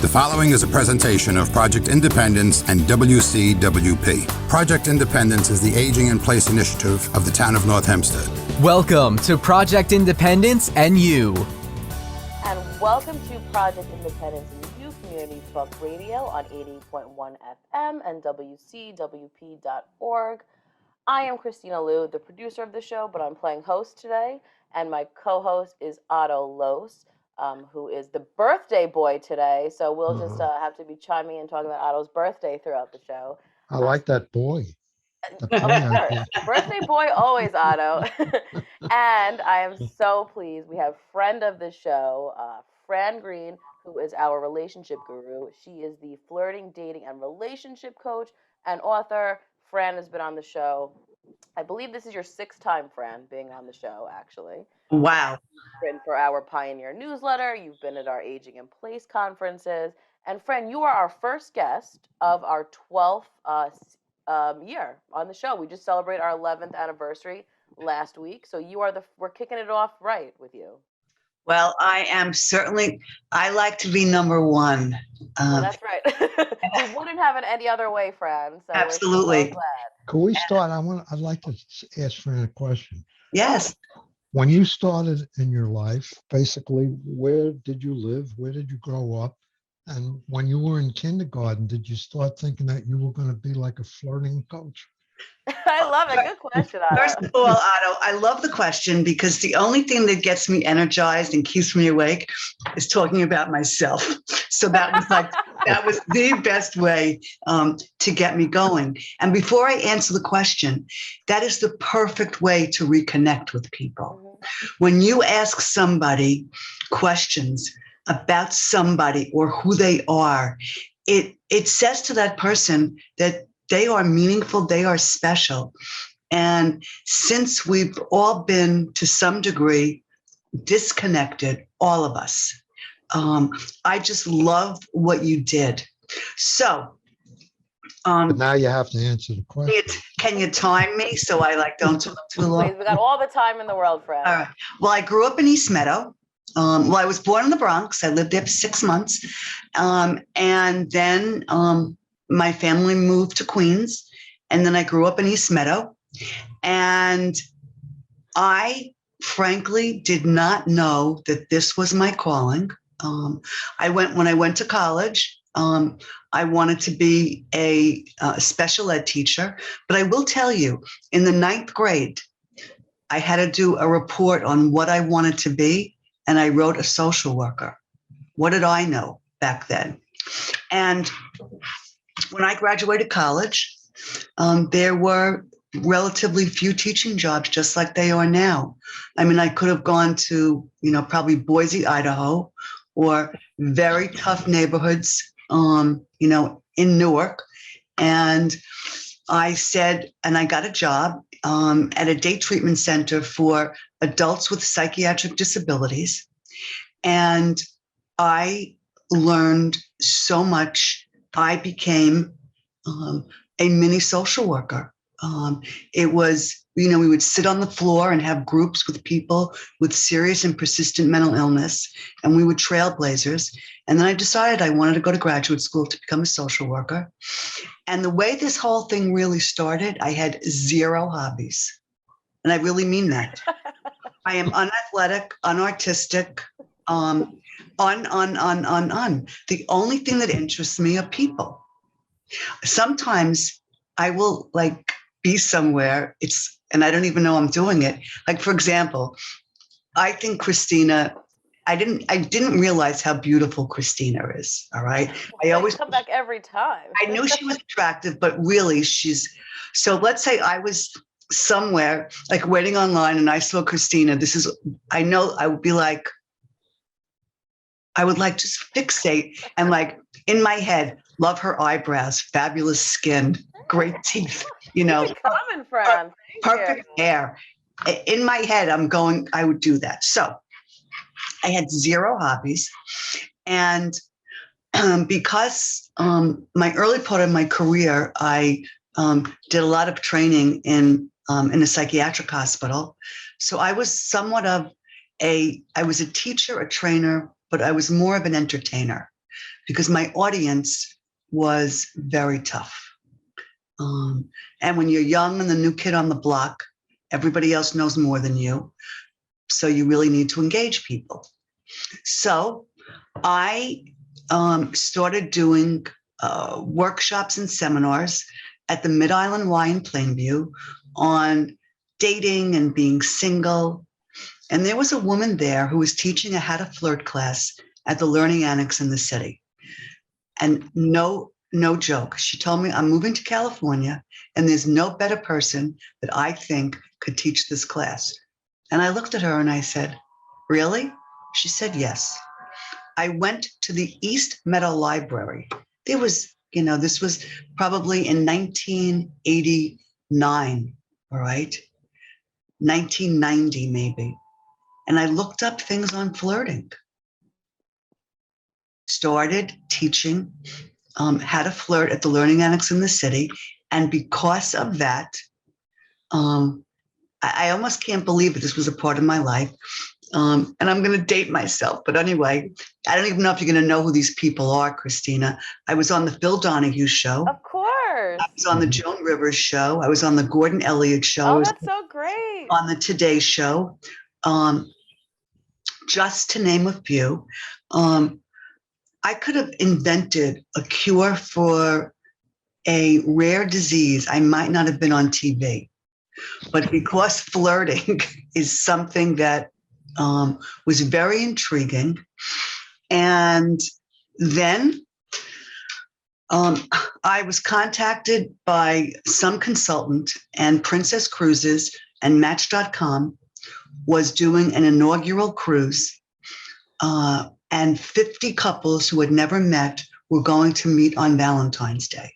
The following is a presentation of Project Independence and WCWP. Project Independence is the Aging in Place initiative of the town of North Hempstead. Welcome to Project Independence and You. And welcome to Project Independence and You Community Talk Radio on 80.1 FM and WCWP.org. I am Kristina Liu, the producer of the show, but I'm playing host today, and my co-host is Otto Lohse, who is the birthday boy today. So we'll just have to be chiming in talking about Otto's birthday throughout the show. I like that boy. Of course. Birthday boy always, Otto. And I am so pleased. We have friend of the show, Fran Greene, who is our relationship guru. She is the flirting, dating, and relationship coach and author. Fran has been on the show. I believe this is your sixth time, Fran, being on the show, actually. Wow. You've written for our Pioneer newsletter. You've been at our Aging in Place conferences. And Fran, you are our first guest of our 12th year on the show. We just celebrated our 11th anniversary last week. So we're kicking it off right with you. Well, I like to be number one. Well, that's right. We wouldn't have it any other way, Fran. So absolutely. We're so glad. Could we start? I'd like to ask Fran a question. Yes. When you started in your life, basically, where did you live? Where did you grow up? And when you were in kindergarten, did you start thinking that you were going to be like a flirting coach? I love it. Good question, Otto. First of all, Otto, I love the question because the only thing that gets me energized and keeps me awake is talking about myself. So that was the best way to get me going. And before I answer the question, that is the perfect way to reconnect with people. Mm-hmm. When you ask somebody questions about somebody or who they are, it says to that person that they are meaningful, they are special. And since we've all been, to some degree, disconnected, all of us, I just love what you did. So. But now you have to answer the question. Can you time me so I don't talk too long? Please, we got all the time in the world, Fran. All right. Well, I grew up in East Meadow. I was born in the Bronx. I lived there for 6 months. And then my family moved to Queens, and then I grew up in East Meadow. And I frankly did not know that this was my calling. When I went to college, I wanted to be a special ed teacher. But I will tell you, in the 9th grade, I had to do a report on what I wanted to be, and I wrote a social worker. What did I know back then? And when I graduated college, there were relatively few teaching jobs, just like they are now. I mean, I could have gone to, probably Boise, Idaho, or very tough neighborhoods, in Newark. And I got a job at a day treatment center for adults with psychiatric disabilities. And I learned so much. I became a mini social worker. It was, we would sit on the floor and have groups with people with serious and persistent mental illness, and we were trailblazers. And then I decided I wanted to go to graduate school to become a social worker. And the way this whole thing really started, I had 0 hobbies. And I really mean that. I am unathletic, unartistic, The only thing that interests me are people. Sometimes I will be somewhere, and I don't even know I'm doing it. Like, for example, I think Kristina, I didn't realize how beautiful Kristina is. All right. I always come back every time. I knew she was attractive, but really so let's say I was somewhere waiting online and I saw Kristina. I know I would be I would just fixate and in my head, love her eyebrows, fabulous skin, great teeth, Common, Fran. perfect hair. In my head, I would do that. So I had 0 hobbies. And because my early part of my career, I did a lot of training in a psychiatric hospital. So I was somewhat of I was a teacher, a trainer, but I was more of an entertainer. because my audience was very tough. And when you're young and the new kid on the block, everybody else knows more than you. So you really need to engage people. So I started doing workshops and seminars at the Mid-Island Y in Plainview on dating and being single. And there was a woman there who was teaching a how to flirt class at the Learning Annex in the city. And no joke, she told me, I'm moving to California and there's no better person that I think could teach this class. And I looked at her and I said, really? She said, yes. I went to the East Meadow Library. There was, this was probably in 1989, all right? 1990 maybe. And I looked up things on flirting. Started teaching how to flirt at the Learning Annex in the city. And because of that, I almost can't believe that this was a part of my life. And I'm going to date myself. But anyway, I don't even know if you're going to know who these people are, Kristina. I was on the Phil Donahue show. Of course. I was on the Joan Rivers show. I was on the Gordon Elliott show. Oh, that's so great. On the Today Show. Just to name a few. I could have invented a cure for a rare disease. I might not have been on TV. But because flirting is something that was very intriguing. And then I was contacted by some consultant, and Princess Cruises and Match.com was doing an inaugural cruise. And 50 couples who had never met were going to meet on Valentine's Day.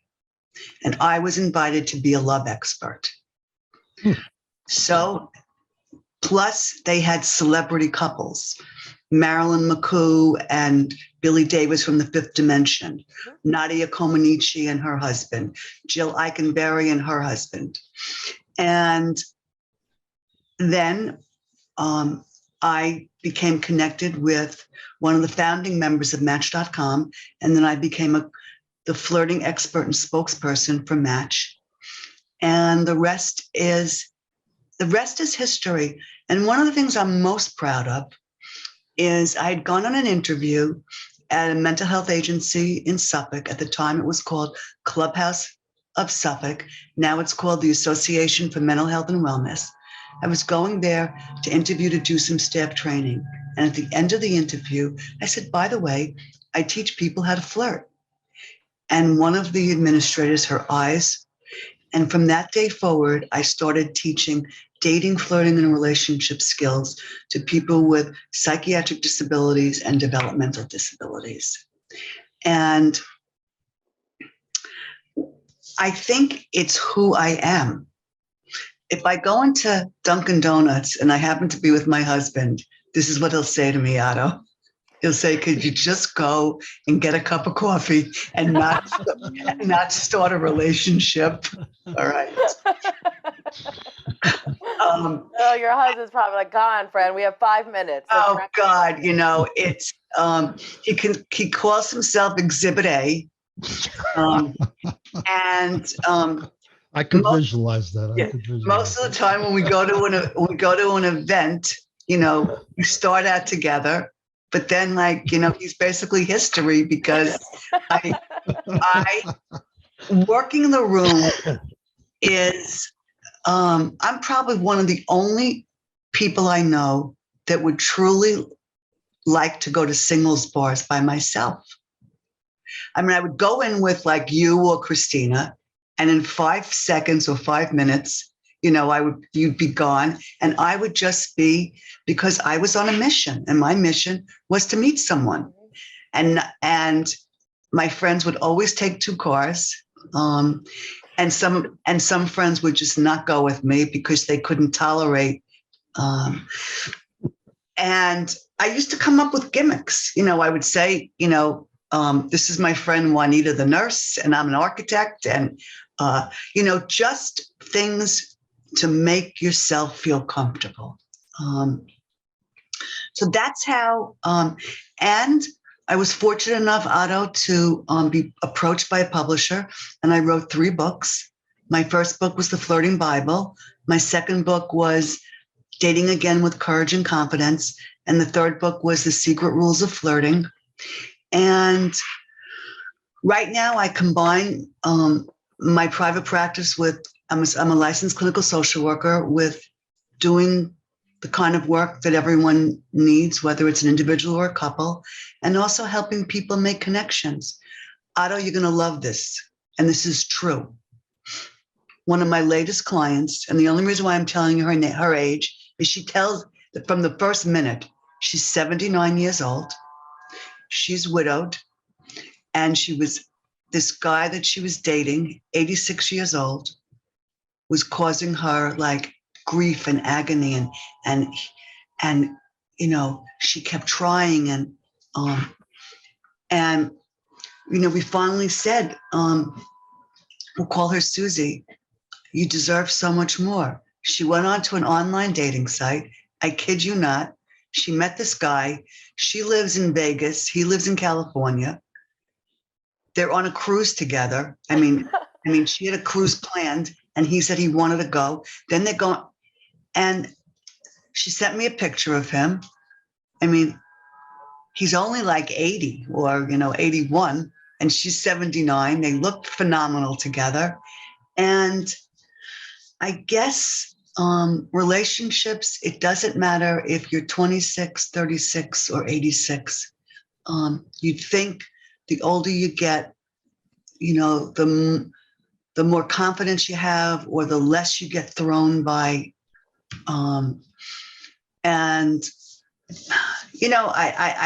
And I was invited to be a love expert. So, plus they had celebrity couples, Marilyn McCoo and Billy Davis from the Fifth Dimension, Nadia Comaneci and her husband, Jill Eikenberry and her husband. And then I became connected with one of the founding members of Match.com. And then I became the flirting expert and spokesperson for Match. And the rest is history. And one of the things I'm most proud of is I had gone on an interview at a mental health agency in Suffolk. At the time, it was called Clubhouse of Suffolk. Now it's called the Association for Mental Health and Wellness. I was going there to interview to do some staff training. And at the end of the interview, I said, by the way, I teach people how to flirt. And one of the administrators, her eyes, and from that day forward, I started teaching dating, flirting, and relationship skills to people with psychiatric disabilities and developmental disabilities. And I think it's who I am. If I go into Dunkin' Donuts and I happen to be with my husband, this is what he'll say to me, Otto. He'll say, could you just go and get a cup of coffee and not start a relationship? All right. Oh, your husband's probably like, gone, friend. We have 5 minutes. Oh God, it's he calls himself Exhibit A. And I could visualize that. Most of the time when we go to an event, we start out together, but then he's basically history because I working the room is I'm probably one of the only people I know that would truly like to go to singles bars by myself. I mean, I would go in with like you or Kristina, and in 5 seconds or 5 minutes, you'd be gone. And I would just be, because I was on a mission, and my mission was to meet someone. And my friends would always take 2 cars. And some friends would just not go with me because they couldn't tolerate. And I used to come up with gimmicks. I would say, this is my friend Juanita the nurse, and I'm an architect, and just things to make yourself feel comfortable. So that's how, and I was fortunate enough, Otto, to be approached by a publisher, and I wrote 3 books. My first book was The Flirting Bible. My second book was Dating Again with Courage and Confidence. And the third book was The Secret Rules of Flirting. And right now I combine my private practice with, I'm a licensed clinical social worker, with doing the kind of work that everyone needs, whether it's an individual or a couple, and also helping people make connections. Otto, you're going to love this. And this is true. One of my latest clients, and the only reason why I'm telling you her age is she tells that from the first minute, she's 79 years old. She's widowed. And this guy that she was dating, 86 years old, was causing her like grief and agony, and she kept trying, and we finally said, we'll call her Susie. You deserve so much more. She went on to an online dating site. I kid you not. She met this guy. She lives in Vegas. He lives in California. They're on a cruise together. I mean, she had a cruise planned, and he said he wanted to go. Then they go, and she sent me a picture of him. I mean, he's only like 80 or 81, and she's 79. They look phenomenal together. And I guess relationships, it doesn't matter if you're 26, 36, or 86. You'd think the older you get, the more confidence you have, or the less you get thrown by. I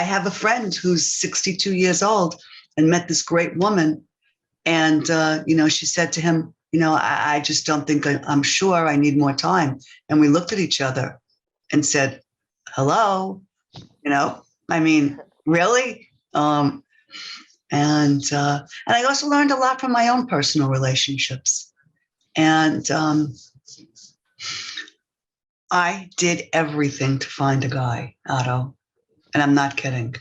have a friend who's 62 years old and met this great woman. And, she said to him, I just don't think I'm sure. I need more time. And we looked at each other and said, hello, really? And I also learned a lot from my own personal relationships. And I did everything to find a guy, Otto, and I'm not kidding.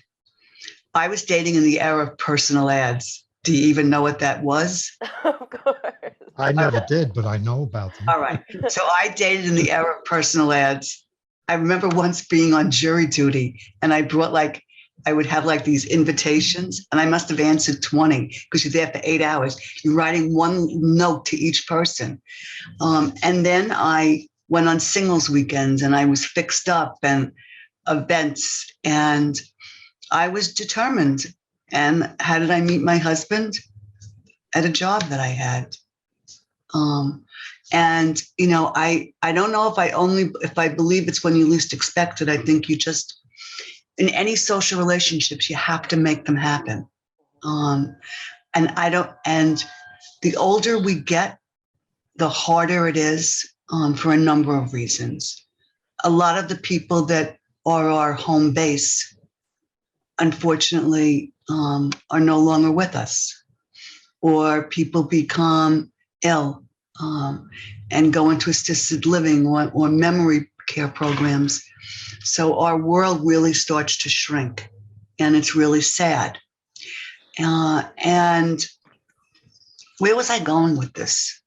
I was dating in the era of personal ads. Do you even know what that was? Of course. I never did, but I know about them. All right. So I dated in the era of personal ads. I remember once being on jury duty, and I brought I would have these invitations, and I must have answered 20 because you're there for 8 hours. You're writing one note to each person. And then I went on singles weekends, and I was fixed up and events, and I was determined. And how did I meet my husband? At a job that I had. I don't know if I believe it's when you least expect it. I think you just, in any social relationships, you have to make them happen. And the older we get, the harder it is for a number of reasons. A lot of the people that are our home base, unfortunately, are no longer with us, or people become ill and go into assisted living or memory care programs. So our world really starts to shrink, and it's really sad. And where was I going with this?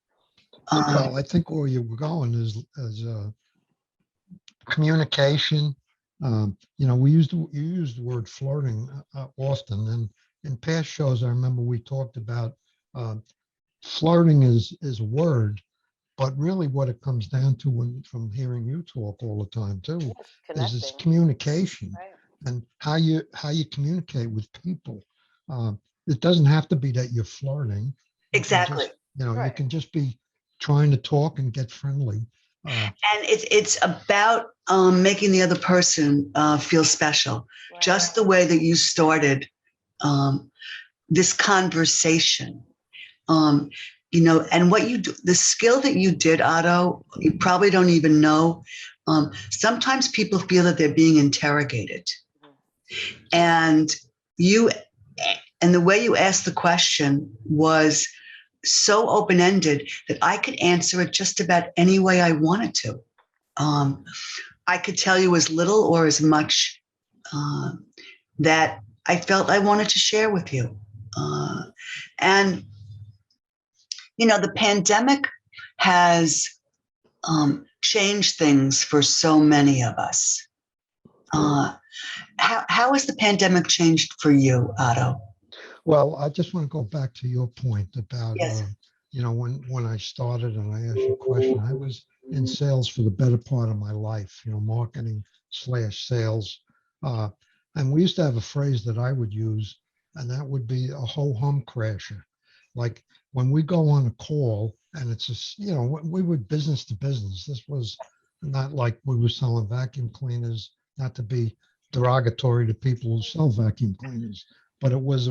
Well, I think where you were going is communication. You used the word flirting often, and in past shows, I remember we talked about flirting is a word, but really what it comes down to from hearing you talk all the time too, is this communication, right? And how you communicate with people. It doesn't have to be that you're flirting. Exactly. You can just be trying to talk and get friendly. And it's about making the other person feel special, right. Just the way that you started this conversation. And what you do, the skill that you did, Otto, you probably don't even know. Sometimes people feel that they're being interrogated. And the way you asked the question was so open-ended that I could answer it just about any way I wanted to. I could tell you as little or as much that I felt I wanted to share with you. And, the pandemic has changed things for so many of us. How has the pandemic changed for you, Otto? Well, I just want to go back to your point about, Yes. when I started and I asked you a question, I was in sales for the better part of my life, marketing/sales. And we used to have a phrase that I would use, and that would be a ho-hum crasher. Like when we go on a call and it's just, we were business to business. This was not like we were selling vacuum cleaners, not to be derogatory to people who sell vacuum cleaners, but it was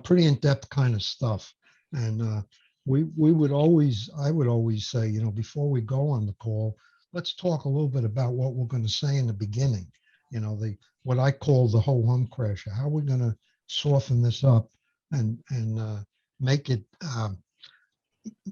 pretty in-depth kind of stuff. And I would always say, before we go on the call, let's talk a little bit about what we're going to say in the beginning. What I call the whole hum crasher. How we're going to soften this up and make it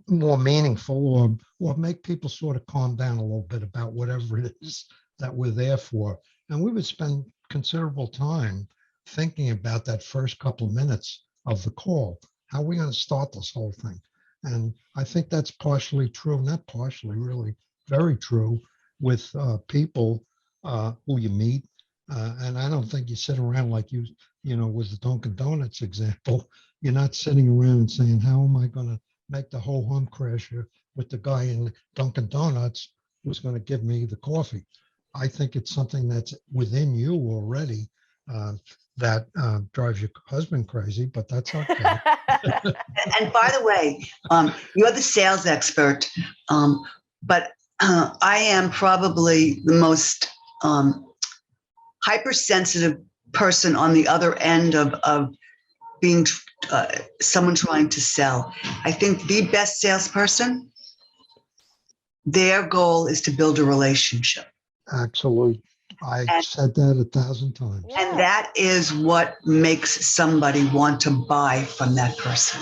more meaningful, or make people sort of calm down a little bit about whatever it is that we're there for. And we would spend considerable time thinking about that first couple of minutes of the call. How are we going to start this whole thing? And I think that's partially true, not partially, really very true with people who you meet. And I don't think you sit around like with the Dunkin' Donuts example. You're not sitting around and saying, how am I going to make the whole hum crasher with the guy in Dunkin' Donuts who's going to give me the coffee? I think it's something that's within you already that drives your husband crazy, but that's okay. And by the way, you're the sales expert, but I am probably the most hypersensitive person on the other end of being someone trying to sell. I think the best salesperson, their goal is to build a relationship. Absolutely. I said that 1,000 times. And that is what makes somebody want to buy from that person.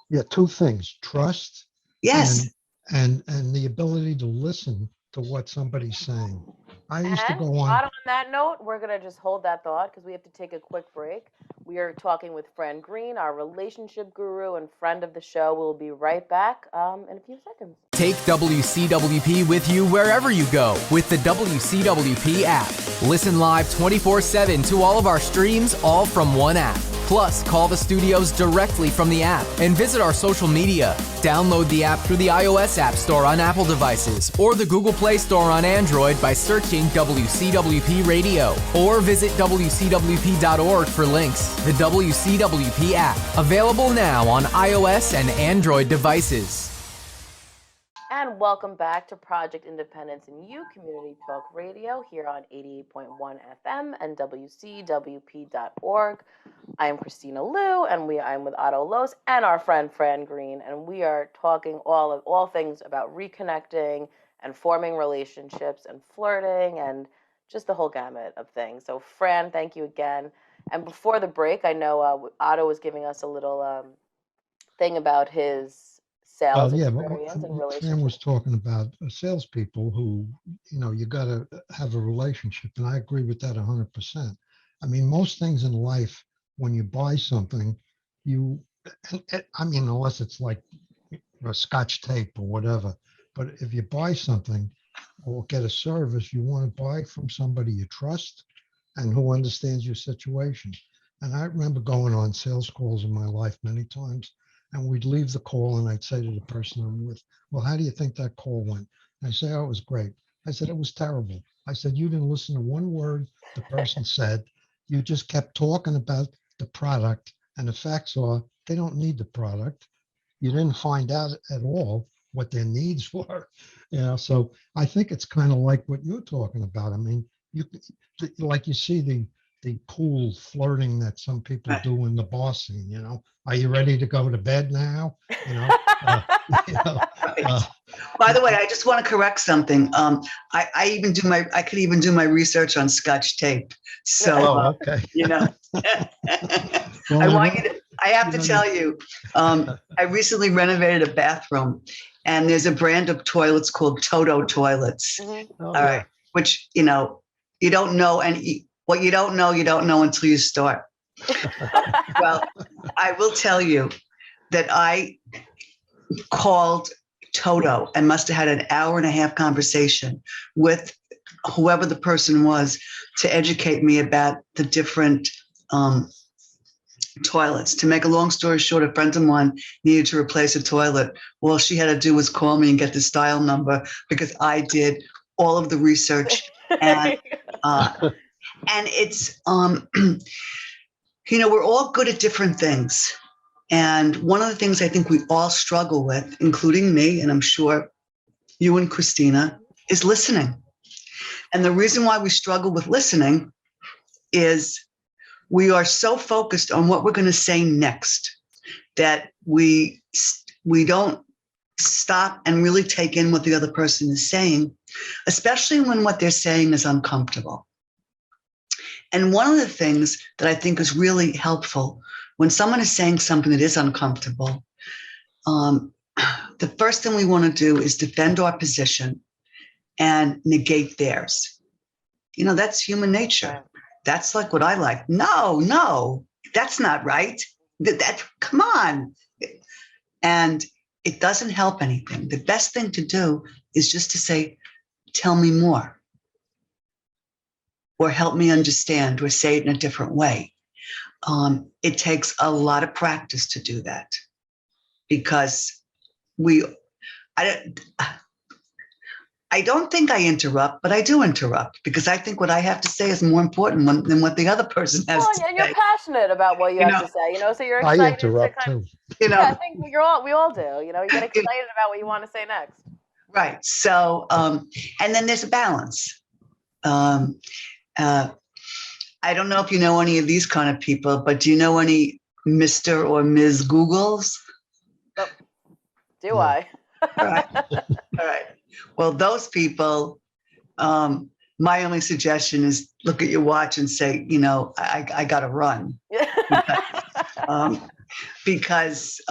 Yeah, two things: trust, yes, and the ability to listen to what somebody's saying. I used to go on. On that note, we're going to just hold that thought because we have to take a quick break. We are talking with Fran Greene, our relationship guru and friend of the show. We'll be right back in a few seconds. Take WCWP with you wherever you go with the WCWP app. Listen live 24/7 to all of our streams, all from one app. Plus, call the studios directly from the app and visit our social media. Download the app through the iOS App Store on Apple devices or the Google Play Store on Android by searching WCWP Radio, or visit WCWP.org for links. The WCWP app, available now on iOS and Android devices. And welcome back to Project Independence and You Community Talk Radio here on 88.1 FM and WCWP.org. I am Kristina Liu, and I'm with Otto Lohse and our friend Fran Greene, and we are talking all things about reconnecting and forming relationships and flirting and just the whole gamut of things. So, Fran, thank you again. And before the break, I know Otto was giving us a little thing about his sales experience and relationships. Fran was talking about salespeople who, you got to have a relationship, and I agree with that 100%. I mean, most things in life, when you buy something, unless it's like a Scotch tape or whatever, but if you buy something or get a service, you want to buy from somebody you trust and who understands your situation. And I remember going on sales calls in my life many times, and we'd leave the call and I'd say to the person I'm with, well, how do you think that call went? And I say, oh, it was great. I said, it was terrible. I said, you didn't listen to one word the person said. You just kept talking about the product, and the facts are they don't need the product. You didn't find out at all what their needs were. So I think it's kind of like what you're talking about. I mean, you see the cool flirting that some people do in the bar scene. Are you ready to go to bed now? By the way, I just want to correct something. I could even do my research on Scotch tape. So, okay. I have to tell you, I recently renovated a bathroom, and there's a brand of toilets called Toto Toilets. Mm-hmm. All right, which, you don't know, and what you don't know until you start. Well, I will tell you that I called Toto and must have had an hour and a half conversation with whoever the person was to educate me about the different toilets. To make a long story short, a friend of mine needed to replace a toilet. All she had to do was call me and get the style number, because I did all of the research. And it's we're all good at different things. And one of the things I think we all struggle with, including me, and I'm sure you and Kristina, is listening. And the reason why we struggle with listening is we are so focused on what we're going to say next that we don't stop and really take in what the other person is saying, especially when what they're saying is uncomfortable. And one of the things that I think is really helpful when someone is saying something that is uncomfortable, the first thing we want to do is defend our position and negate theirs. That's human nature. That's like what I like. No, that's not right. Come on. And it doesn't help anything. The best thing to do is just to say, tell me more, or help me understand, or say it in a different way. It takes a lot of practice to do that, because I don't think I interrupt, but I do interrupt, because I think what I have to say is more important than what the other person has to say. And you're passionate about what you have to say, so you're excited. I interrupt too. Yeah, I think we all do. You get excited about what you want to say next. Right. So, and then there's a balance. I don't know if you know any of these kind of people, but do you know any Mr. or Ms. Googles? Oh, do I? All right. Well, those people, my only suggestion is look at your watch and say, I got to run. Because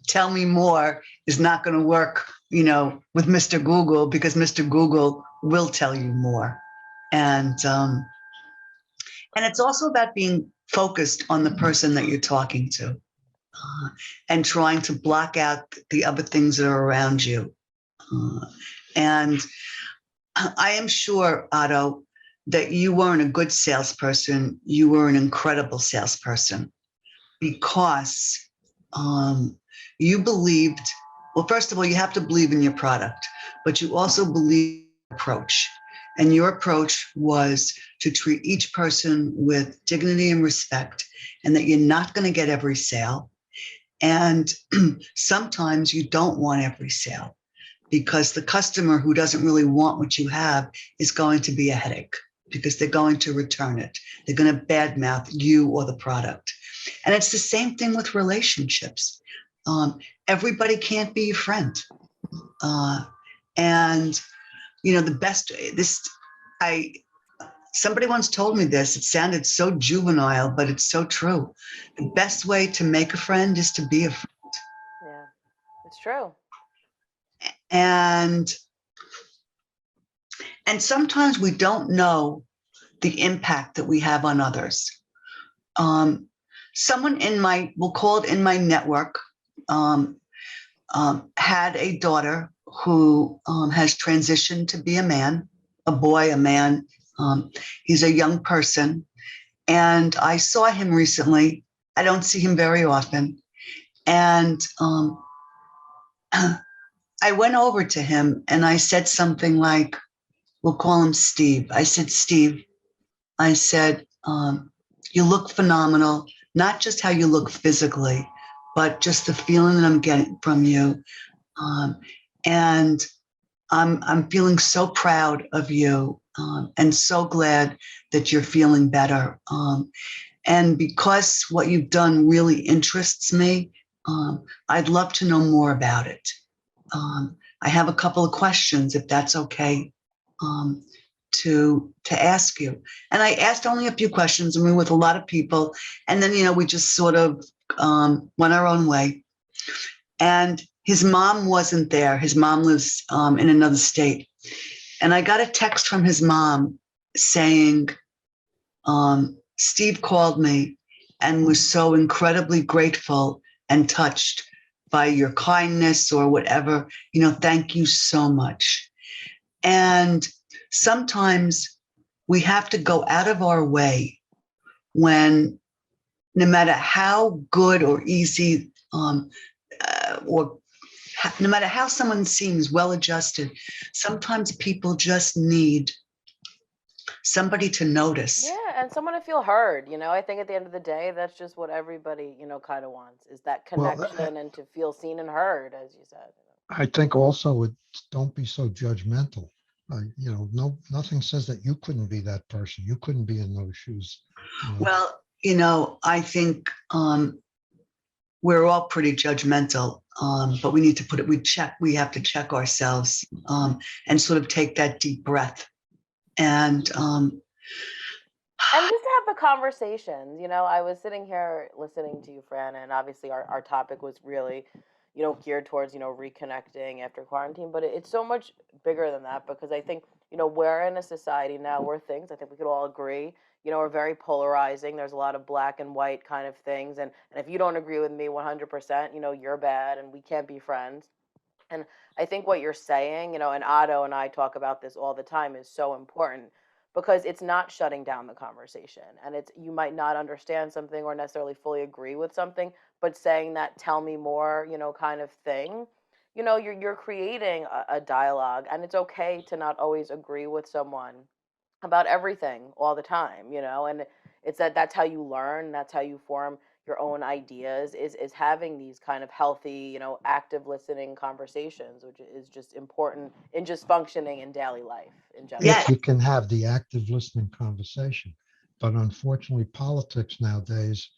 tell me more is not going to work, with Mr. Google, because Mr. Google will tell you more. And it's also about being focused on the person that you're talking to, and trying to block out the other things that are around you. And I am sure, Otto, that you weren't a good salesperson. You were an incredible salesperson, because you believed, well, first of all, you have to believe in your product, but you also believe in your approach. And your approach was to treat each person with dignity and respect, and that you're not going to get every sale. And sometimes you don't want every sale, because the customer who doesn't really want what you have is going to be a headache, because they're going to return it. They're going to badmouth you or the product. And it's the same thing with relationships. Everybody can't be your friend. And the best, somebody once told me this, it sounded so juvenile, but it's so true. The best way to make a friend is to be a friend. Yeah, it's true. And sometimes we don't know the impact that we have on others. Someone we'll call it in my network, had a daughter who has transitioned to be a man, a boy, a man. He's a young person. And I saw him recently. I don't see him very often. And I went over to him and I said something like, we'll call him Steve. I said, Steve, you look phenomenal, not just how you look physically, but just the feeling that I'm getting from you. And I'm feeling so proud of you, and so glad that you're feeling better. And because what you've done really interests me, I'd love to know more about it. I have a couple of questions, if that's okay, to ask you. And I asked only a few questions, and we were with a lot of people. And then, we just sort of went our own way. And his mom wasn't there. His mom lives in another state. And I got a text from his mom saying, Steve called me and was so incredibly grateful and touched by your kindness or whatever. Thank you so much. And sometimes we have to go out of our way when, no matter how good or easy, or no matter how someone seems well-adjusted, sometimes people just need somebody to notice. Yeah, and someone to feel heard. I think at the end of the day, that's just what everybody, kind of wants, is that Well, connection and to feel seen and heard, as you said. I think also don't be so judgmental. Nothing says that you couldn't be that person. You couldn't be in those shoes. Well, I think we're all pretty judgmental, but we need to we have to check ourselves and sort of take that deep breath. And just to have the conversations. I was sitting here listening to you, Fran, and obviously our topic was really, geared towards, reconnecting after quarantine, but it's so much bigger than that, because I think, we're in a society now where things, I think we could all agree, are very polarizing. There's a lot of black and white kind of things. And if you don't agree with me 100%, you're bad and we can't be friends. And I think what you're saying, and Otto and I talk about this all the time, is so important, because it's not shutting down the conversation. And you might not understand something or necessarily fully agree with something, but saying that "tell me more," kind of thing, you're creating a dialogue. And it's okay to not always agree with someone about everything all the time, and it's that's how you learn, that's how you form your own ideas, is having these kind of healthy, active listening conversations, which is just important in just functioning in daily life in general. Yeah. If you can have the active listening conversation, but unfortunately politics nowadays,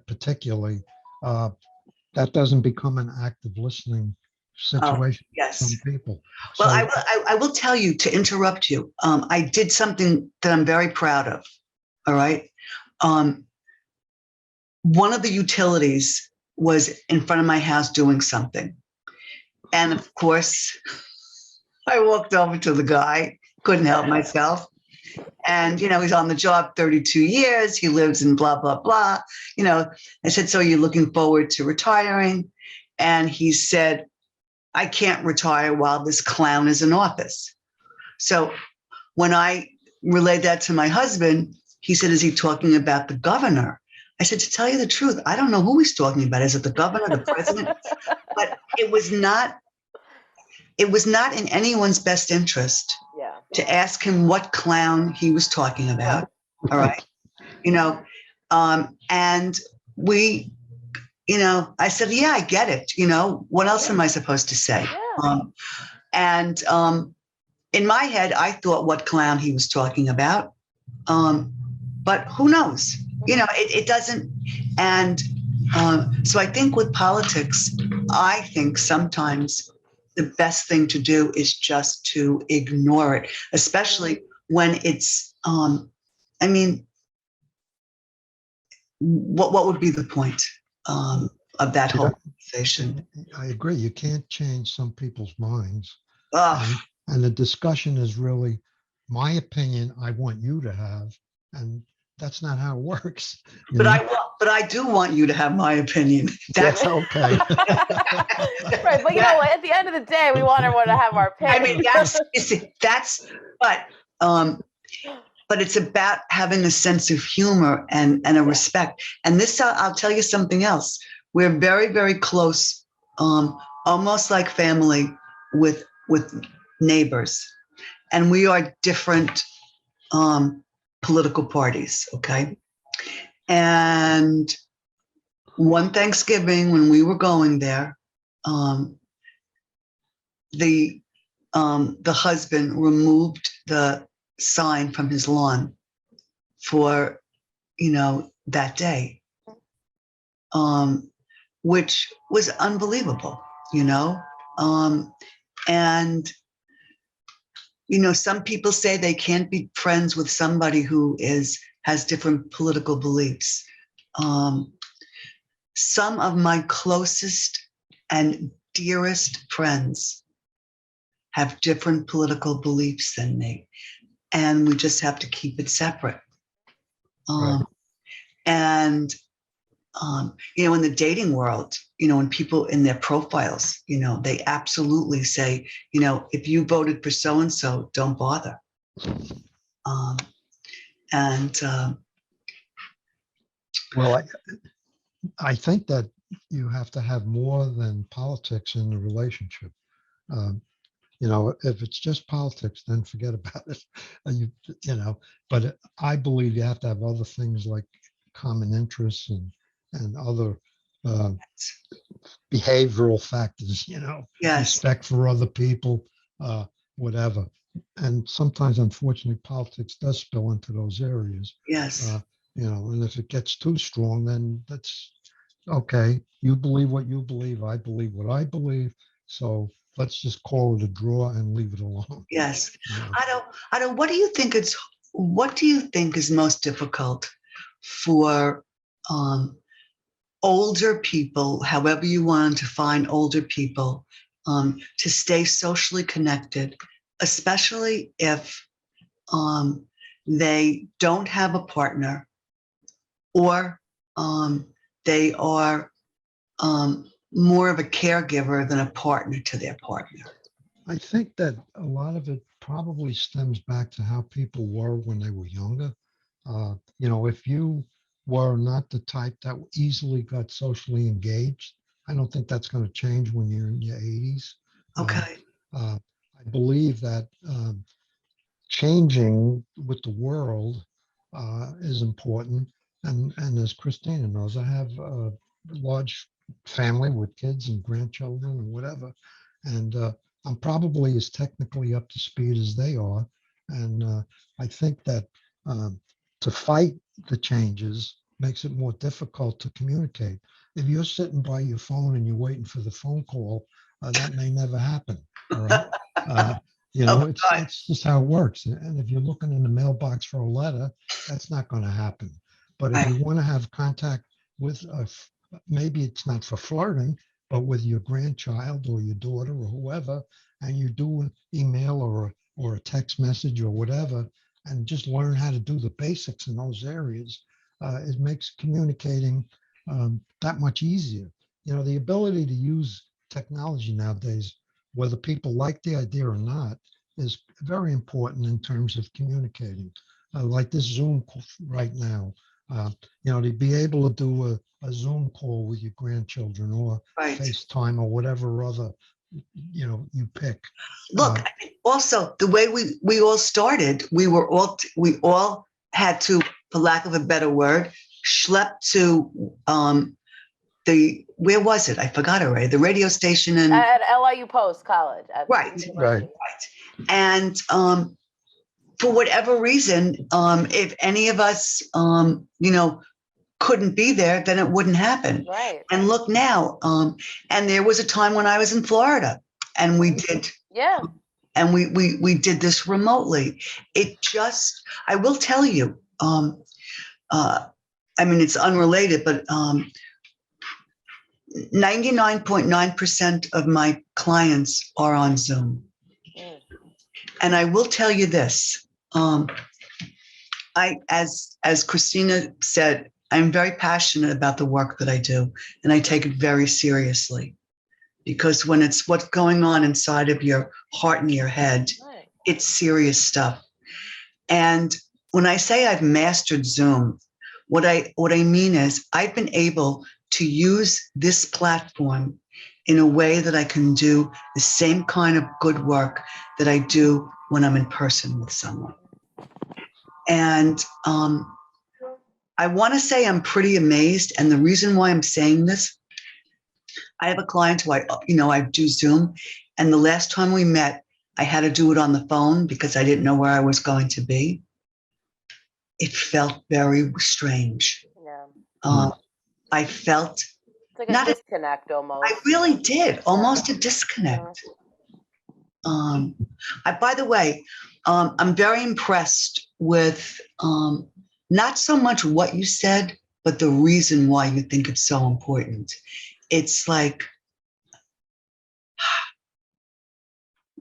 particularly, that doesn't become an active listening situation. Yes. For some people. Well, So, I will tell you, to interrupt you, I did something that I'm very proud of. All right. One of the utilities was in front of my house doing something. And of course, I walked over to the guy, couldn't help myself. And, he's on the job 32 years. He lives in blah, blah, blah. I said, "So you're looking forward to retiring?" And he said, "I can't retire while this clown is in office." So when I relayed that to my husband, he said, "Is he talking about the governor?" I said, "To tell you the truth, I don't know who he's talking about. Is it the governor, the president?" But it was not in anyone's best interest to ask him what clown he was talking about. All right. And we, I said, "Yeah, I get it. What else am I supposed to say?" And in my head, I thought what clown he was talking about. But who knows? It doesn't. And so I think with politics, I think sometimes the best thing to do is just to ignore it, especially when it's, what would be the point of that whole conversation? I agree. You can't change some people's minds. Ugh. And the discussion is really my opinion I want you to have, and that's not how it works. But I do want you to have my opinion. That's okay. Right, but at the end of the day, we want everyone to have our opinion. But it's about having a sense of humor and a respect. And this, I'll tell you something else. We're very, very close, almost like family with neighbors. And we are different political parties, okay? And one Thanksgiving when we were going there, the husband removed the sign from his lawn for, that day, which was unbelievable, and, some people say they can't be friends with somebody who has different political beliefs. Some of my closest and dearest friends have different political beliefs than me, and we just have to keep it separate. Right. And in the dating world, when people in their profiles, they absolutely say, if you voted for so-and-so, don't bother. Well, I think that you have to have more than politics in the relationship. If it's just politics, then forget about it. But I believe you have to have other things like common interests and other behavioral factors, Yes. respect for other people, whatever. And sometimes, unfortunately, politics does spill into those areas. Yes. And if it gets too strong, then that's okay. You believe what you believe. I believe what I believe. So let's just call it a draw and leave it alone. Yes. Otto, what do you think is most difficult for older people, however you want to define older people, to stay socially connected, especially if they don't have a partner or they are more of a caregiver than a partner to their partner? I think that a lot of it probably stems back to how people were when they were younger. If you were not the type that easily got socially engaged, I don't think that's going to change when you're in your 80s. Okay. I believe that changing with the world is important. And as Kristina knows, I have a large family with kids and grandchildren and whatever. And I'm probably as technically up to speed as they are. And I think that to fight the changes makes it more difficult to communicate. If you're sitting by your phone and you're waiting for the phone call, that may never happen. All right. It's just how it works. And if you're looking in the mailbox for a letter, that's not going to happen. But if you want to have contact with, maybe it's not for flirting, but with your grandchild or your daughter or whoever, and you do an email or a text message or whatever, and just learn how to do the basics in those areas, it makes communicating that much easier. The ability to use technology nowadays, whether people like the idea or not, is very important in terms of communicating. Like this Zoom right now, to be able to do a Zoom call with your grandchildren or FaceTime or whatever other, you pick. Look, also the way we all started, we all had to, for lack of a better word, schlep to where was it? I forgot already. The radio station at LIU Post College. Right. And for whatever reason, if any of us, couldn't be there, then it wouldn't happen. Right. And look now, and there was a time when I was in Florida, and we did. Yeah. And we did this remotely. I will tell you, it's unrelated, but 99.9% of my clients are on Zoom. Mm. And I will tell you this, as Kristina said, I'm very passionate about the work that I do, and I take it very seriously, because when it's what's going on inside of your heart and your head, it's serious stuff. And when I say I've mastered Zoom, what I mean is I've been able to use this platform in a way that I can do the same kind of good work that I do when I'm in person with someone. And I want to say I'm pretty amazed. And the reason why I'm saying this, I have a client who I do Zoom. And the last time we met, I had to do it on the phone because I didn't know where I was going to be. It felt very strange. Yeah. I felt it's like a disconnect almost. I really did, almost a disconnect. By the way, I'm very impressed with not so much what you said, but the reason why you think it's so important. It's like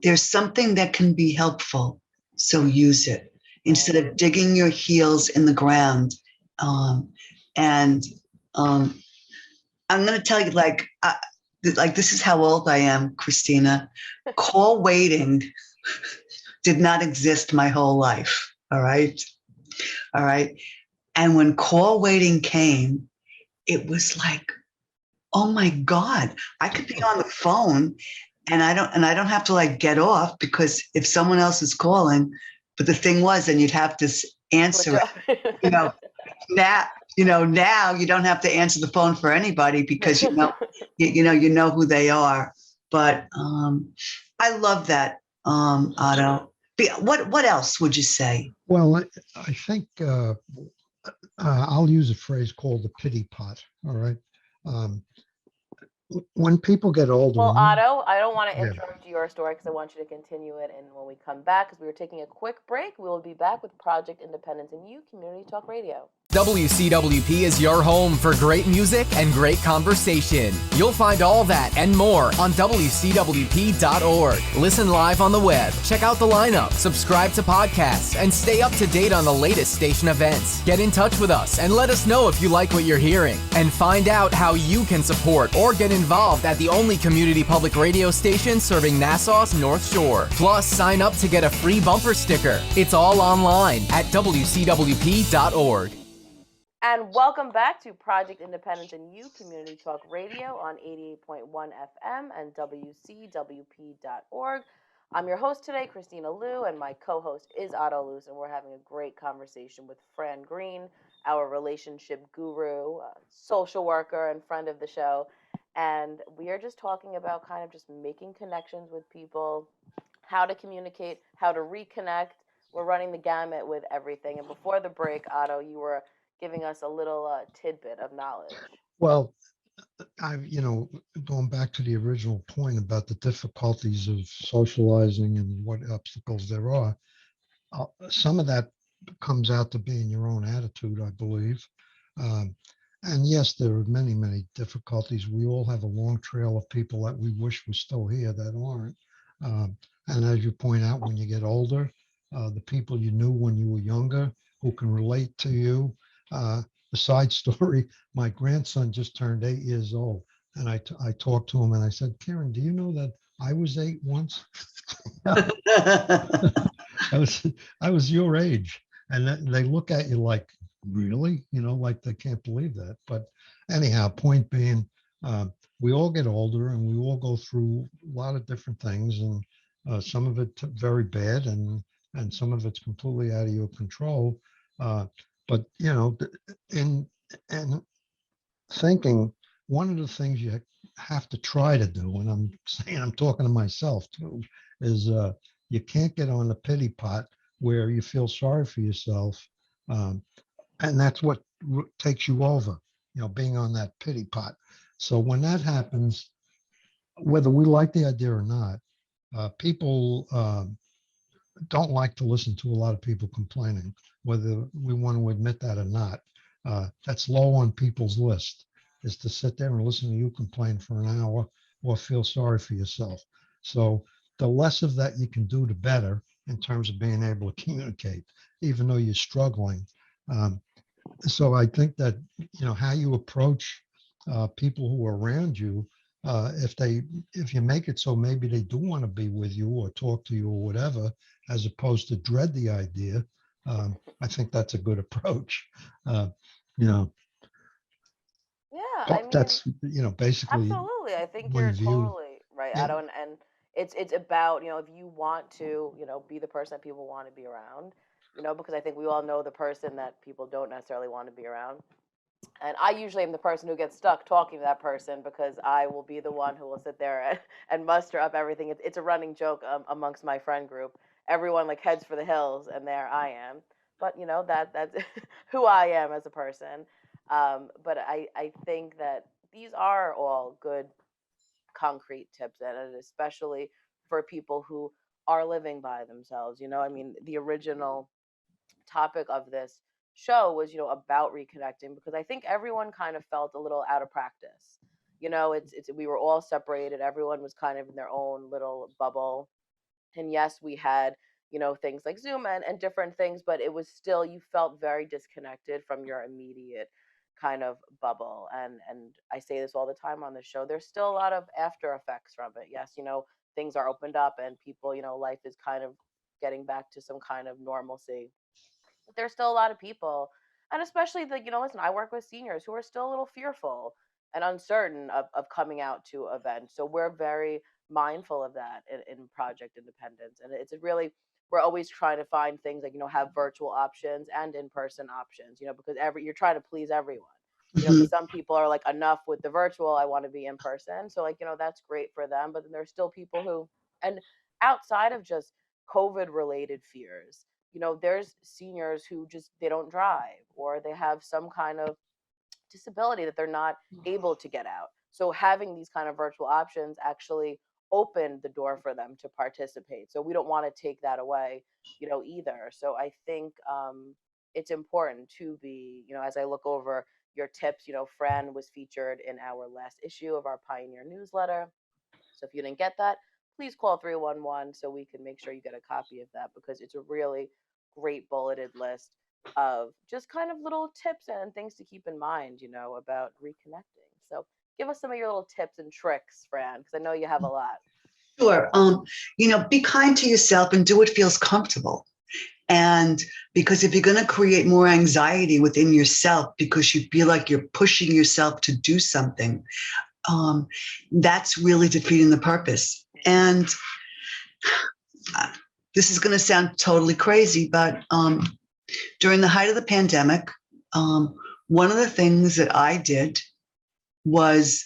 there's something that can be helpful, so use it instead of digging your heels in the ground and I'm going to tell you, like this is how old I am, Kristina. Call waiting did not exist my whole life. All right. All right. And when call waiting came, it was like, oh my God, I could be on the phone and I don't have to like get off, because if someone else is calling, but the thing was, then you'd have to answer it, you know, now, now you don't have to answer the phone for anybody, because you know who they are. But I love that, Otto. What else would you say? Well, I think I'll use a phrase called the pity pot. All right. Um, when people get older, Well, and Otto, I don't want to yeah, interrupt your story because I want you to continue it. And when we come back, because we were taking a quick break, we will be back with Project Independence and You Community Talk Radio. WCWP is your home for great music and great conversation. You'll find all that and more on WCWP.org. Listen live on the web, check out the lineup, subscribe to podcasts, and stay up to date on the latest station events. Get in touch with us and let us know if you like what you're hearing. And find out how you can support or get involved at the only community public radio station serving Nassau's North Shore. Plus, sign up to get a free bumper sticker. It's all online at WCWP.org. And welcome back to Project Independence and You Community Talk Radio on 88.1 FM and WCWP.org. I'm your host today, Kristina Liu, and my co-host is Otto Lohse, and we're having a great conversation with Fran Greene, our relationship guru, social worker, and friend of the show. And we are just talking about kind of just making connections with people, how to communicate, how to reconnect. We're running the gamut with everything. And before the break, Otto, you were giving us a little tidbit of knowledge. well, going back to the original point about the difficulties of socializing and what obstacles there are, some of that comes out to being your own attitude, I believe. Um, and yes, there are many, many difficulties. We all have a long trail of people that we wish were still here that aren't. And as you point out, when you get older, the people you knew when you were younger who can relate to you. The side story, my grandson just turned 8 years old. And I talked to him and I said, Karen, do you know that I was 8 once? I was your age. And they look at you like, really? Like they can't believe that. But anyhow, point being, we all get older and we all go through a lot of different things, and some of it very bad, and some of it's completely out of your control. But in and thinking, one of the things you have to try to do, and I'm saying I'm talking to myself too, is you can't get on the pity pot where you feel sorry for yourself, and that's what takes you over. Being on that pity pot. So when that happens, whether we like the idea or not, people don't like to listen to a lot of people complaining, whether we want to admit that or not. That's low on people's list, is to sit there and listen to you complain for an hour or feel sorry for yourself. So the less of that you can do, the better in terms of being able to communicate, even though you're struggling. So I think that, how you approach people who are around you, if you make it so maybe they do want to be with you or talk to you or whatever, as opposed to dread the idea, I think that's a good approach. Yeah, I mean, That's basically absolutely. I think one you're view. totally right, Yeah, Otto, and it's about, if you want to, be the person that people want to be around, because I think we all know the person that people don't necessarily want to be around. And I usually am the person who gets stuck talking to that person, because I will be the one who will sit there and muster up everything. It's a running joke amongst my friend group. Everyone like heads for the hills, and there I am. But that's who I am as a person. But I think that these are all good concrete tips, and especially for people who are living by themselves. I mean, the original topic of this show was, about reconnecting, because I think everyone kind of felt a little out of practice. It's we were all separated. Everyone was kind of in their own little bubble. And yes, we had, things like Zoom and different things, but it was still, you felt very disconnected from your immediate kind of bubble. And I say this all the time on the show. There's still a lot of after effects from it. Yes, things are opened up and people, life is kind of getting back to some kind of normalcy. But there's still a lot of people, and especially listen, I work with seniors who are still a little fearful and uncertain of coming out to events. So we're very mindful of that in Project Independence. And it's a really, we're always trying to find things like, have virtual options and in-person options, because you're trying to please everyone. Because some people are like, enough with the virtual, I want to be in person. So like, that's great for them. But then there's still people who, and outside of just COVID related fears, there's seniors who just, they don't drive, or they have some kind of disability that they're not able to get out. So having these kind of virtual options actually opened the door for them to participate. So we don't want to take that away, either. So I think it's important to be, as I look over your tips, Fran was featured in our last issue of our Pioneer newsletter. So if you didn't get that, please call 311 so we can make sure you get a copy of that, because it's a really great bulleted list of just kind of little tips and things to keep in mind, about reconnecting. So give us some of your little tips and tricks, Fran, because I know you have a lot. Sure. Be kind to yourself and do what feels comfortable. And because if you're going to create more anxiety within yourself because you feel like you're pushing yourself to do something, that's really defeating the purpose. And this is going to sound totally crazy, but during the height of the pandemic, one of the things that I did was,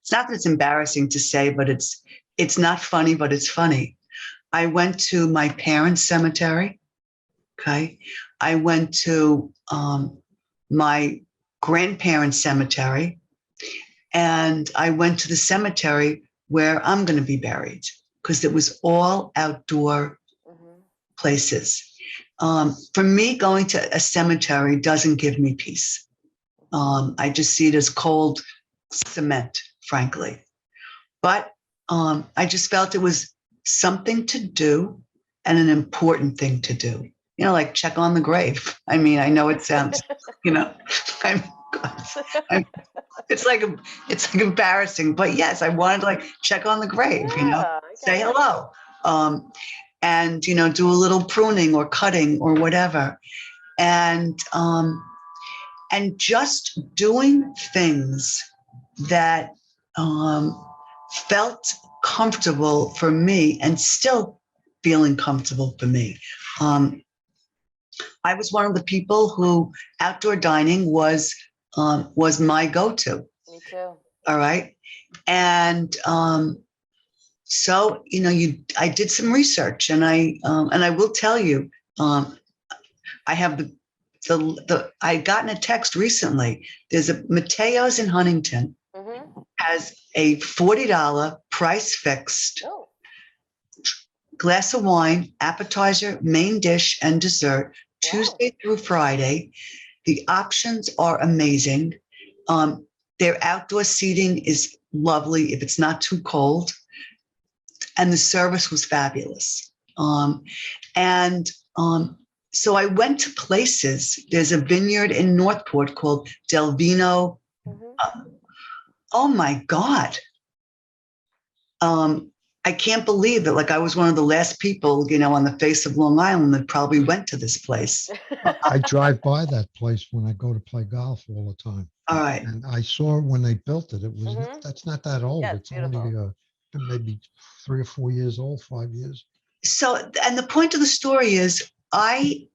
it's not that it's embarrassing to say, but it's not funny, but it's funny. I went to my parents' cemetery. Okay. I went to my grandparents' cemetery, and I went to the cemetery where I'm going to be buried, because it was all outdoor places. For me, going to a cemetery doesn't give me peace. I just see it as cold cement, frankly. But I just felt it was something to do and an important thing to do. Like check on the grave. I mean, I know it sounds, it's like embarrassing, but yes, I wanted to like check on the grave, say hello, and do a little pruning or cutting or whatever, and just doing things that felt comfortable for me and still feeling comfortable for me. I was one of the people who outdoor dining was my go-to. Me too. All right. And so, I did some research, and I will tell you, I have I had gotten a text recently. There's a Mateo's in Huntington has a $40 price fixed glass of wine, appetizer, main dish, and dessert, Tuesday through Friday. The options are amazing. Their outdoor seating is lovely if it's not too cold. And the service was fabulous. So I went to places. There's a vineyard in Northport called Del Vino. Oh my God. I can't believe it. Like I was one of the last people, on the face of Long Island that probably went to this place. I drive by that place when I go to play golf all the time. All right. And I saw when they built it, that's not that old. Yeah, it's only maybe 3 or 4 years old, 5 years. So, and the point of the story is I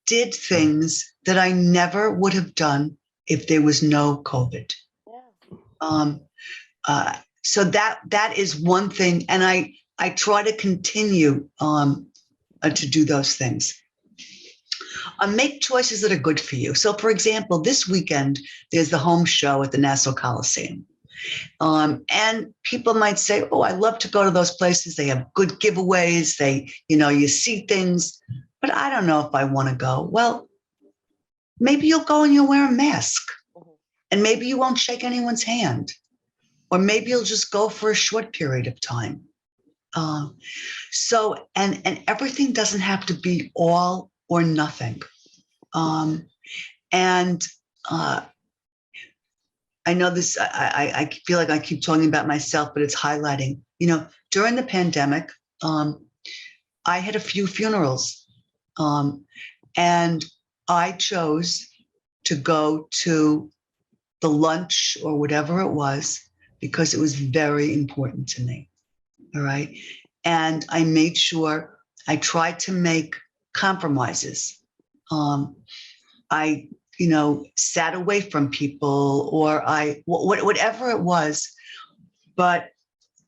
did things that I never would have done if there was no COVID. So that is one thing. And I try to continue to do those things. Make choices that are good for you. So for example, this weekend, there's the home show at the Nassau Coliseum. And people might say, oh, I love to go to those places. They have good giveaways. You see things, but I don't know if I want to go. Well, maybe you'll go and you'll wear a mask, and maybe you won't shake anyone's hand. Or maybe you'll just go for a short period of time. So everything doesn't have to be all or nothing. And I know this, I feel like I keep talking about myself, but it's highlighting, during the pandemic, I had a few funerals, and I chose to go to the lunch or whatever it was because it was very important to me. All right. And I made sure I tried to make compromises. I, sat away from people, or whatever it was, but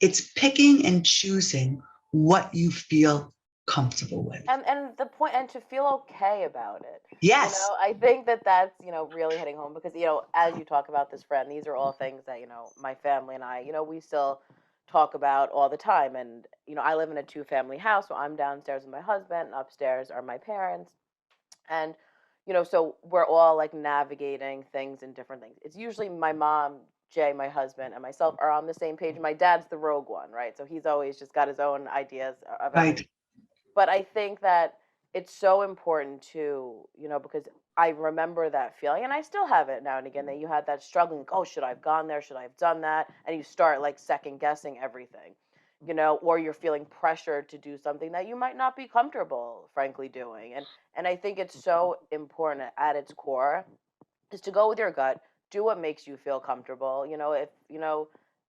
it's picking and choosing what you feel comfortable with. And the point, and to feel okay about it. Yes. I think that's really hitting home, because as you talk about this friend, these are all things that my family and I we still talk about all the time. And I live in a 2-family house, so I'm downstairs with my husband, and upstairs are my parents. And so we're all like navigating things and different things. It's usually my mom, Jay, my husband, and myself are on the same page. My dad's the rogue one, right? So he's always just got his own ideas of everything. Right. But I think that it's so important to, because I remember that feeling, and I still have it now and again, that you had that struggling, oh, should I have gone there? Should I have done that? And you start like second guessing everything, or you're feeling pressured to do something that you might not be comfortable, frankly, doing. And I think it's so important at its core is to go with your gut, do what makes you feel comfortable. If,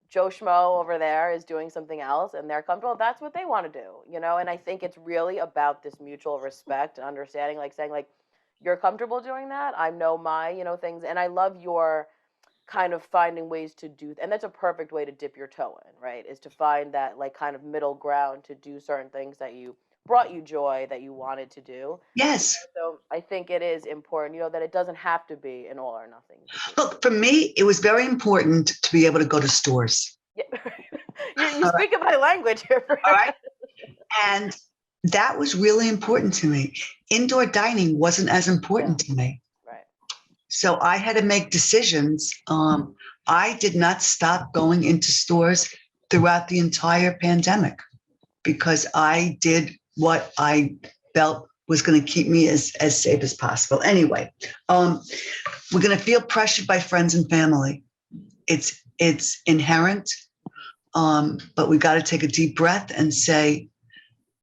Joe Schmo over there is doing something else and they're comfortable, that's what they want to do, and I think it's really about this mutual respect and understanding, like saying, like, you're comfortable doing that, I know my, things, and I love your kind of finding ways to do, and that's a perfect way to dip your toe in, right, is to find that like kind of middle ground to do certain things that you brought you joy, that you wanted to do. Yes. So I think it is important, that it doesn't have to be an all or nothing. Look, for me, it was very important to be able to go to stores. Yeah. you speak my language here. All right. And that was really important to me. Indoor dining wasn't as important to me. Right. So I had to make decisions. I did not stop going into stores throughout the entire pandemic because I did what I felt was going to keep me as safe as possible. Anyway, we're going to feel pressured by friends and family. It's inherent, but we got to take a deep breath and say,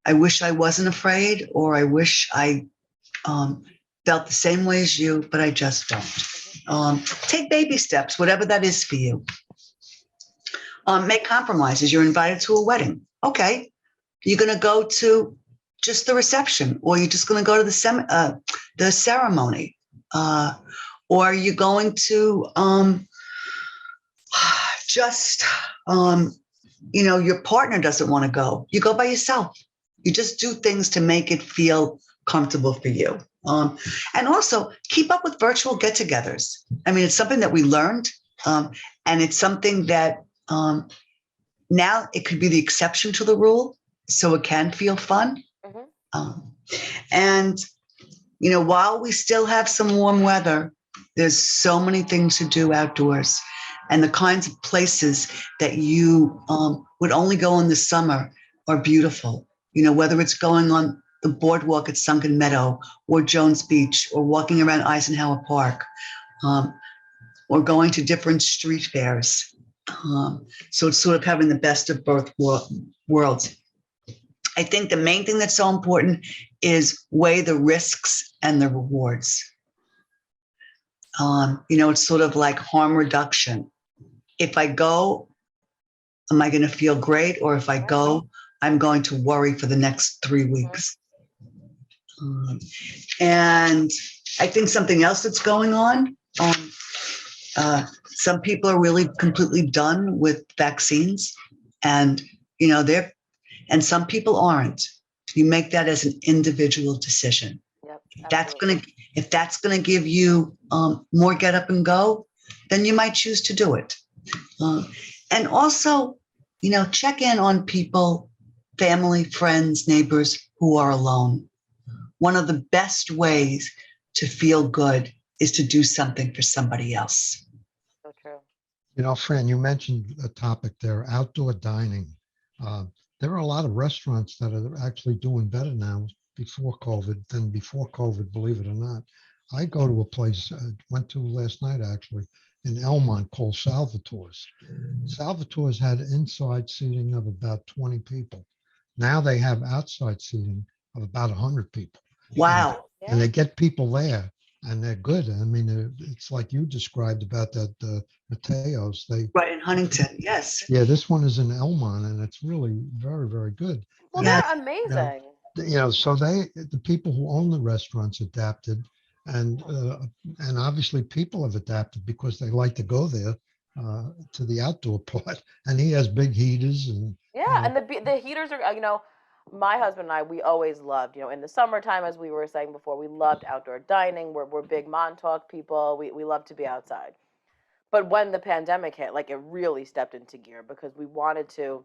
I wish I wasn't afraid, or I wish I felt the same way as you, but I just don't. Take baby steps, whatever that is for you. Make compromises. You're invited to a wedding. Okay. You're going to go to just the reception, or you're just going to go to the ceremony, or you're going to your partner doesn't want to go. You go by yourself. You just do things to make it feel comfortable for you. And also keep up with virtual get-togethers. I mean, it's something that we learned, and it's something that now it could be the exception to the rule, so it can feel fun. And, while we still have some warm weather, there's so many things to do outdoors, and the kinds of places that you would only go in the summer are beautiful. Whether it's going on the boardwalk at Sunken Meadow or Jones Beach, or walking around Eisenhower Park, or going to different street fairs. So it's sort of having the best of both worlds. I think the main thing that's so important is weigh the risks and the rewards. It's sort of like harm reduction. If I go, am I going to feel great? Or if I go, I'm going to worry for the next 3 weeks. And I think something else that's going on, some people are really completely done with vaccines, and, and some people aren't. You make that as an individual decision. Yep, if that's going to give you more get up and go, then you might choose to do it. And also, check in on people, family, friends, neighbors who are alone. One of the best ways to feel good is to do something for somebody else. So true. Fran, you mentioned a topic there, outdoor dining. There are a lot of restaurants that are actually doing better now before COVID than before COVID, believe it or not. I go to a place, went to last night actually, in Elmont called Salvatore's. Salvatore's had inside seating of about 20 people. Now they have outside seating of about 100 people. Wow. And they get people there, and they're good. I mean, it's like you described about that Mateos. Right in Huntington, yes. Yeah, this one is in Elmont, and it's really very, very good. Well, And, they're amazing. so the people who own the restaurants adapted, and obviously people have adapted because they like to go there to the outdoor part. And he has big heaters and and the heaters are, my husband and I, we always loved, in the summertime, as we were saying before, we loved outdoor dining. We're big Montauk people. We love to be outside. But when the pandemic hit, like, it really stepped into gear because we wanted to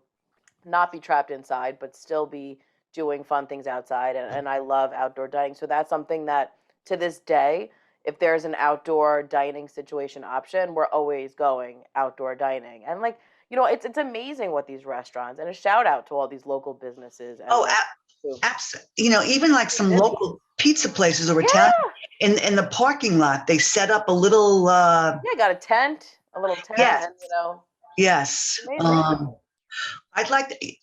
not be trapped inside, but still be doing fun things outside. And I love outdoor dining. So that's something that to this day, if there's an outdoor dining situation option, we're always going outdoor dining. And like, it's amazing what these restaurants, and a shout out to all these local businesses. And absolutely. Even like some local pizza places or Italian in the parking lot, they set up a little. Got a little tent. Yes. And, Yes. I'd like to.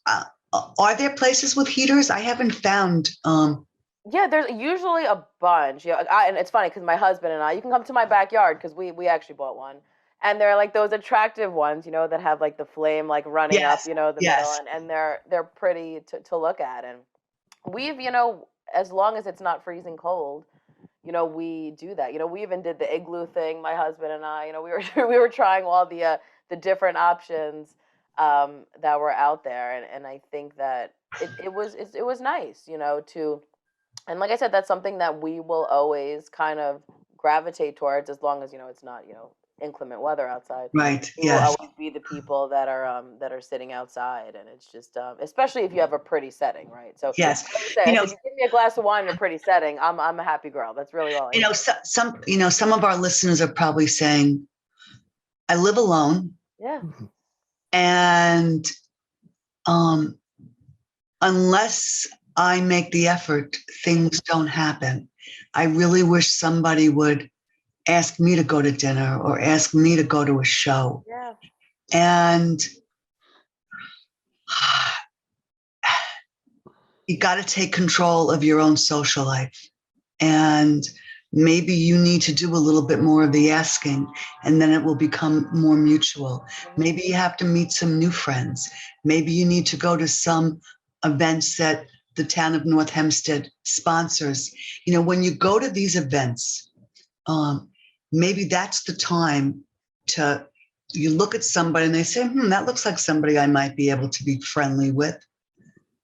Are there places with heaters? I haven't found. There's usually a bunch. And it's funny because my husband and I, you can come to my backyard because we actually bought one, and they're like those attractive ones, that have like the flame like running up, the middle, and they're pretty to look at. And we've, as long as it's not freezing cold, we do that. We even did the igloo thing, my husband and I. We were trying all the different options that were out there, and I think that it was nice, to. And like I said, that's something that we will always kind of gravitate towards as long as, it's not, inclement weather outside. Right. We will always be the people that are sitting outside. And it's just, especially if you have a pretty setting, right? So yes, if you give me a glass of wine in a pretty setting, I'm a happy girl. That's really all I need. Some of our listeners are probably saying, I live alone. Yeah. And unless I make the effort, things don't happen. I really wish somebody would ask me to go to dinner or ask me to go to a show. Yeah. And you got to take control of your own social life. And maybe you need to do a little bit more of the asking, and then it will become more mutual. Maybe you have to meet some new friends. Maybe you need to go to some events that the town of North Hempstead sponsors. When you go to these events, maybe that's the time you look at somebody and they say, that looks like somebody I might be able to be friendly with.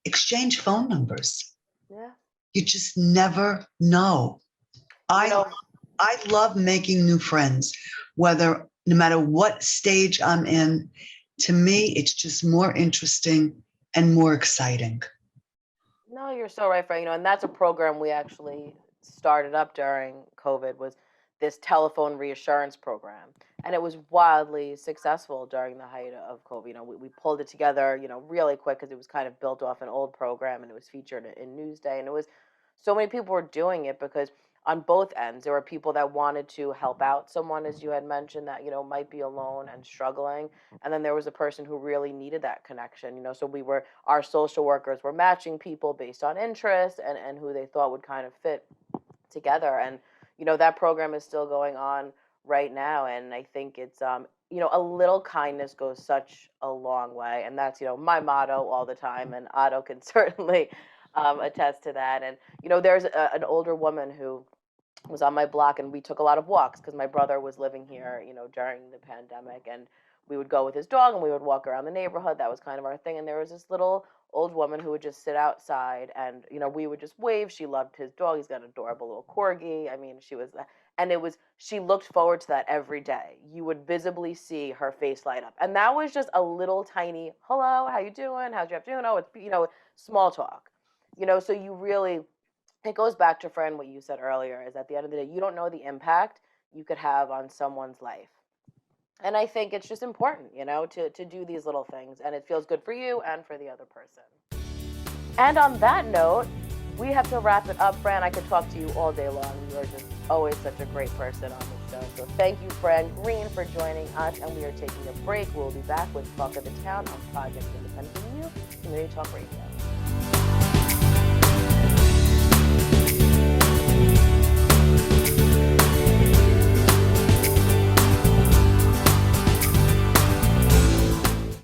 Exchange phone numbers. Yeah. You just never know. I love making new friends, no matter what stage I'm in. To me, it's just more interesting and more exciting. No, you're so right, Fran. And that's a program we actually started up during COVID, was this telephone reassurance program. And it was wildly successful during the height of COVID. We pulled it together, really quick because it was kind of built off an old program, and it was featured in Newsday. And it was so many people were doing it because on both ends, there were people that wanted to help out someone, as you had mentioned, that, might be alone and struggling. And then there was a person who really needed that connection, so our social workers were matching people based on interest and who they thought would kind of fit together. And, that program is still going on right now. And I think it's, a little kindness goes such a long way. And that's, my motto all the time. And Otto can certainly attest to that. And, there's an older woman who was on my block, and we took a lot of walks because my brother was living here, during the pandemic, and we would go with his dog and we would walk around the neighborhood. That was kind of our thing. And there was this little old woman who would just sit outside, and, we would just wave. She loved his dog. He's got an adorable little corgi. I mean, she looked forward to that every day. You would visibly see her face light up. And that was just a little tiny, hello, how you doing? How's your afternoon? Oh, it's, small talk, so you really, it goes back to, Fran, what you said earlier, is at the end of the day, you don't know the impact you could have on someone's life. And I think it's just important, to do these little things, and it feels good for you and for the other person. And on that note, we have to wrap it up. Fran, I could talk to you all day long. You are just always such a great person on the show. So thank you, Fran Greene, for joining us. And we are taking a break. We'll be back with Talk of the Town on Project Independent Community Talk Radio.